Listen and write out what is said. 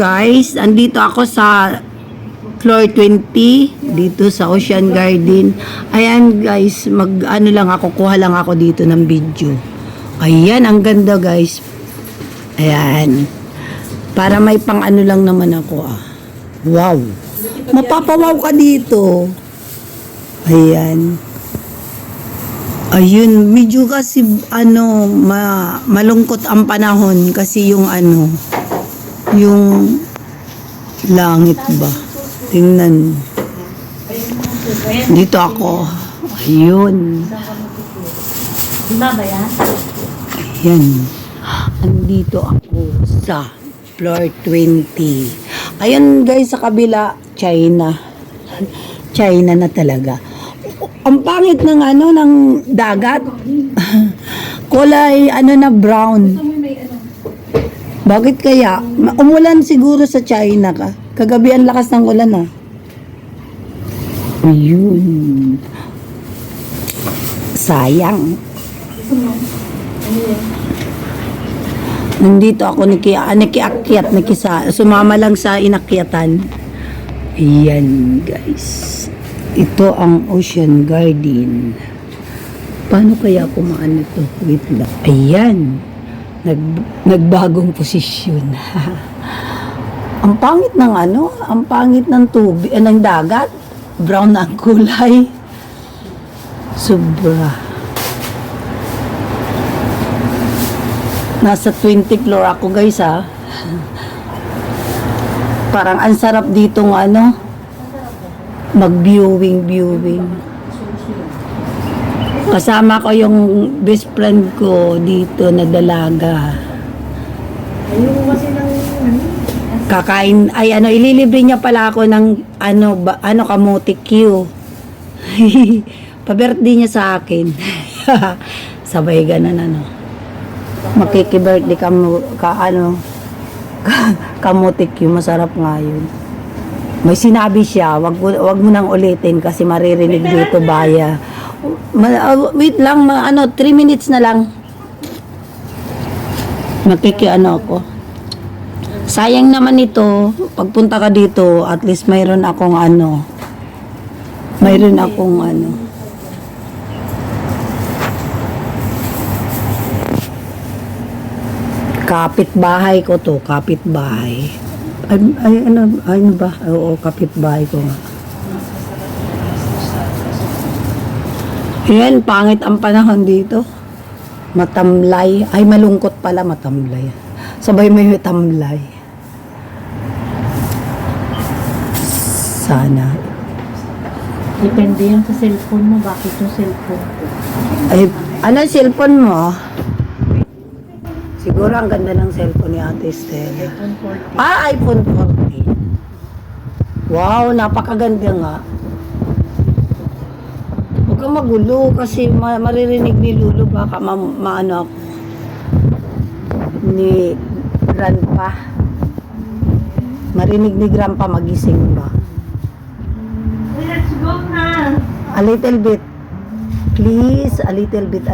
guys, andito ako sa floor 20 dito sa Ocean Garden. Ayan guys, lang ako, kuha lang ako dito ng video. Ayan, ang ganda guys. Ayan. Para may pang lang naman ako ah. Wow. Mapapawaw ka dito. Ayan. Ayun, medyo kasi malungkot ang panahon kasi yung yung langit ba. Tingnan. Dito ako. Ayun. Ayan. Andito ako sa floor 20. Ayan guys, sa kabila, China. China na talaga. Ang pangit ng ng dagat. Kulay na brown. Bakit kaya? Umulan siguro sa China ka. Kagabi ang lakas ng ulan ah. Ayun. Sayang. Nandito ako nikiakyat, sumama lang sa inakyatan. Ayan guys. Ito ang Ocean Garden. Paano kaya kumaan ito? Wait lang. Ayan. Nagbagong posisyon. Ang pangit ng ang pangit ng tubig, ng dagat. Brown na ang kulay. Sobra. Nasa 20th floor ako guys ha. Parang ang sarap dito mag-viewing. Kasama ko yung best friend ko dito na dalaga. Kakain, ililibre niya pala ako ng kamote Q. Pa-birthday niya sa akin. Sabay ganun makiki-birthday kamote Q, masarap nga yun. May sinabi siya, wag mo nang ulitin kasi maririnig dito baya. Wait lang, 3 minutes na lang. Ako. Sayang naman ito, pagpunta ka dito, at least mayroon akong kapitbahay ko to, kapitbahay. Ano ba? Oo, kapitbahay ko nga. Ayan, pangit ang panahon dito. Matamlay. Ay, malungkot pala, matamlay. Sabay may matamlay. Sana. Depende yan sa cellphone mo. Bakit yung cellphone ko? Ay, cellphone mo? Siguro ang ganda ng cellphone ni Ate Stella. iPhone 14. iPhone 14. Wow, napakaganda nga. Huwag kang magulo kasi maririnig ni Lulu baka maano ako. Ni Grandpa. Marinig ni Grandpa magising ba? Let's go na! A little bit. Please, a little bit.